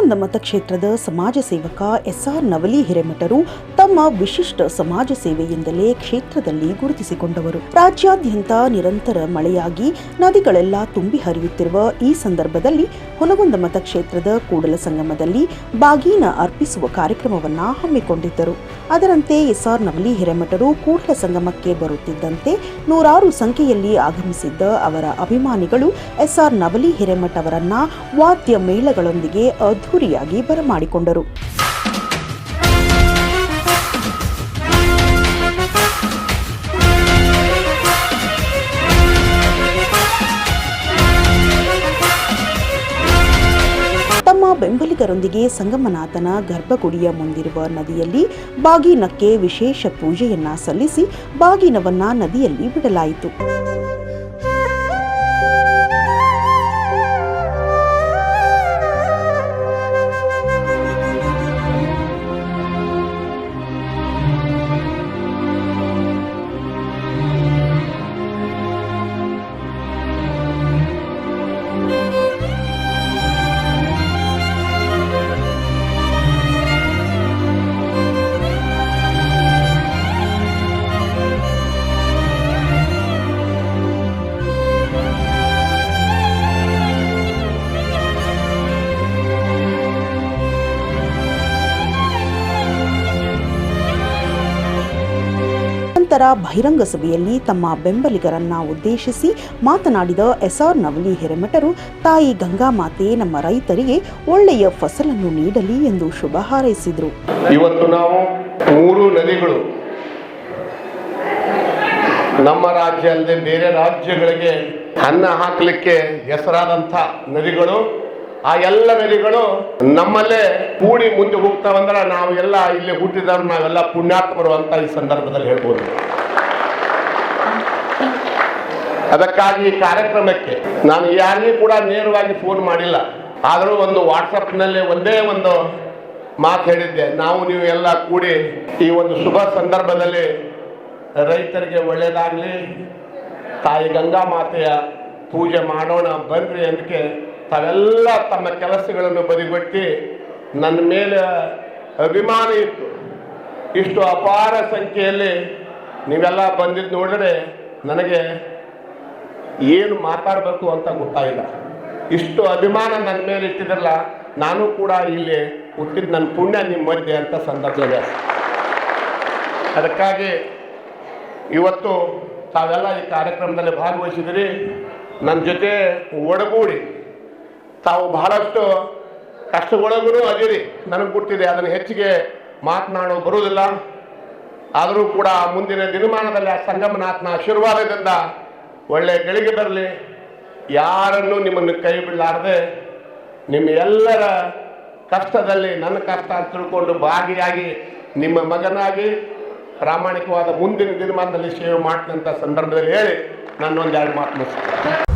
ಹುನಗುಂದ ಮತಕ್ಷೇತ್ರದ ಸಮಾಜ ಸೇವಕ ಎಸ್ಆರ್ ನವಲಿ ಹಿರೇಮಠರು ತಮ್ಮ ವಿಶಿಷ್ಟ ಸಮಾಜ ಸೇವೆಯಿಂದಲೇ ಕ್ಷೇತ್ರದಲ್ಲಿ ಗುರುತಿಸಿಕೊಂಡವರು. ರಾಜ್ಯಾದ್ಯಂತ ನಿರಂತರ ಮಳೆಯಾಗಿ ನದಿಗಳೆಲ್ಲ ತುಂಬಿ ಹರಿಯುತ್ತಿರುವ ಈ ಸಂದರ್ಭದಲ್ಲಿ ಹುನಗುಂದ ಮತಕ್ಷೇತ್ರದ ಕೂಡಲ ಸಂಗಮದಲ್ಲಿ ಬಾಗೀನ ಅರ್ಪಿಸುವ ಕಾರ್ಯಕ್ರಮವನ್ನ ಹಮ್ಮಿಕೊಂಡಿದ್ದರು. ಅದರಂತೆ ಎಸ್ಆರ್ ನವಲಿ ಹಿರೇಮಠರು ಕೂಡಲ ಸಂಗಮಕ್ಕೆ ಬರುತ್ತಿದ್ದಂತೆ ನೂರಾರು ಸಂಖ್ಯೆಯಲ್ಲಿ ಆಗಮಿಸಿದ್ದ ಅವರ ಅಭಿಮಾನಿಗಳು ಎಸ್ಆರ್ ನವಲಿ ಹಿರೇಮಠ ಅವರನ್ನ ವಾದ್ಯ ಮೇಳಗಳೊಂದಿಗೆ ಅದ್ಧೂರಿಯಾಗಿ ಬರಮಾಡಿಕೊಂಡರು. ತಮ್ಮ ಬೆಂಬಲಿಗರೊಂದಿಗೆ ಸಂಗಮನಾಥನ ಗರ್ಭಗುಡಿಯ ಮುಂದಿರುವ ನದಿಯಲ್ಲಿ ಬಾಗೀನಕ್ಕೆ ವಿಶೇಷ ಪೂಜೆಯನ್ನ ಸಲ್ಲಿಸಿ ಬಾಗೀನವನ್ನ ನದಿಯಲ್ಲಿ ಬಿಡಲಾಯಿತು. ನಂತರ ಬಹಿರಂಗ ಸಭೆಯಲ್ಲಿ ತಮ್ಮ ಬೆಂಬಲಿಗರನ್ನ ಉದ್ದೇಶಿಸಿ ಮಾತನಾಡಿದ ಎಸ್ಆರ್ ನವಲಿ ಹಿರೇಮಠರು ತಾಯಿ ಗಂಗಾಮಾತೆ ನಮ್ಮ ರೈತರಿಗೆ ಒಳ್ಳೆಯ ಫಸಲನ್ನು ನೀಡಲಿ ಎಂದು ಶುಭ ಹಾರೈಸಿದರು. ಇವತ್ತು ನಾವು 3 ನದಿಗಳು ನಮ್ಮ ರಾಜ್ಯ ಅಲ್ಲದೆ ಬೇರೆ ರಾಜ್ಯಗಳಿಗೆ ಅನ್ನ ಹಾಕಲಿಕ್ಕೆ ಹೆಸರಾದಂಥ ನದಿಗಳು, ಆ ಎಲ್ಲ ನದಿಗಳು ನಮ್ಮಲ್ಲೇ ಕೂಡಿ ಮುಂದೆ ಹೋಗ್ತಾವಂದ್ರೆ ನಾವು ಎಲ್ಲ ಇಲ್ಲಿ ಹುಟ್ಟಿದವರು ನಾವೆಲ್ಲ ಪುಣ್ಯಾತ್ಮರು ಅಂತ ಈ ಸಂದರ್ಭದಲ್ಲಿ ಹೇಳ್ಬೋದು. ಅದಕ್ಕಾಗಿ ಈ ಕಾರ್ಯಕ್ರಮಕ್ಕೆ ನಾನು ಯಾರಿಗೂ ಕೂಡ ನೇರವಾಗಿ ಫೋನ್ ಮಾಡಿಲ್ಲ, ಆದರೂ ಒಂದು ವಾಟ್ಸಪ್ನಲ್ಲಿ ಒಂದೇ ಒಂದು ಮಾತು ಹೇಳಿದ್ದೆ, ನಾವು ನೀವು ಎಲ್ಲ ಕೂಡಿ ಈ ಒಂದು ಶುಭ ಸಂದರ್ಭದಲ್ಲಿ ರೈತರಿಗೆ ಒಳ್ಳೆಯದಾಗಲಿ, ತಾಯಿ ಗಂಗಾ ಮಾತೆಯ ಪೂಜೆ ಮಾಡೋಣ ಬನ್ರಿ ಅದಕ್ಕೆ ತಾವೆಲ್ಲ ತಮ್ಮ ಕೆಲಸಗಳನ್ನು ಬದಿಗೊತ್ತಿ ನನ್ನ ಮೇಲೆ ಅಭಿಮಾನ ಇತ್ತು. ಇಷ್ಟು ಅಪಾರ ಸಂಖ್ಯೆಯಲ್ಲಿ ನೀವೆಲ್ಲ ಬಂದಿದ್ದು ನೋಡಿದ್ರೆ ನನಗೆ ಏನು ಮಾತಾಡಬೇಕು ಅಂತ ಗೊತ್ತಾಗಿಲ್ಲ. ಇಷ್ಟು ಅಭಿಮಾನ ನನ್ನ ಮೇಲೆ ಇಟ್ಟಿದ್ರಲ್ಲ, ನಾನು ಕೂಡ ಇಲ್ಲಿ ಹುಟ್ಟಿದ ನನ್ನ ಪುಣ್ಯ ನಿಮ್ಮ ಮಧ್ಯೆ ಅಂತ ಸಂದರ್ಭ. ಅದಕ್ಕಾಗಿ ಇವತ್ತು ತಾವೆಲ್ಲ ಈ ಕಾರ್ಯಕ್ರಮದಲ್ಲಿ ಭಾಗವಹಿಸಿದಿರಿ, ನನ್ನ ಜೊತೆ ಒಡಗೂಡಿ ತಾವು ಬಹಳಷ್ಟು ಕಷ್ಟಗೊಳಗೂ ಅದಿರಿ, ನನಗೆ ಗೊತ್ತಿದೆ, ಅದನ್ನು ಹೆಚ್ಚಿಗೆ ಮಾತನಾಡೋ ಬರುವುದಿಲ್ಲ. ಆದರೂ ಕೂಡ ಮುಂದಿನ ದಿನಮಾನದಲ್ಲಿ ಆ ಸಂಗಮನಾಥನ ಆಶೀರ್ವಾದದಿಂದ ಒಳ್ಳೆ ಗಳಿಗೆ ಬರಲಿ, ಯಾರನ್ನು ನಿಮ್ಮನ್ನು ಕೈ ಬಿಡಲಾರದೆ ನಿಮ್ಮ ಎಲ್ಲರ ಕಷ್ಟದಲ್ಲಿ ನನ್ನ ಕಷ್ಟ ಅಂತ ತಿಳ್ಕೊಂಡು ಭಾಗಿಯಾಗಿ ನಿಮ್ಮ ಮಗನಾಗಿ ಪ್ರಾಮಾಣಿಕವಾದ ಮುಂದಿನ ದಿನಮಾನದಲ್ಲಿ ಸೇವೆ ಮಾಡ್ತಂಥ ಸಂದರ್ಭದಲ್ಲಿ ಹೇಳಿ ನಾನು 1-2 ಮಾತು ಮುಗಿಸ್ತೇನೆ.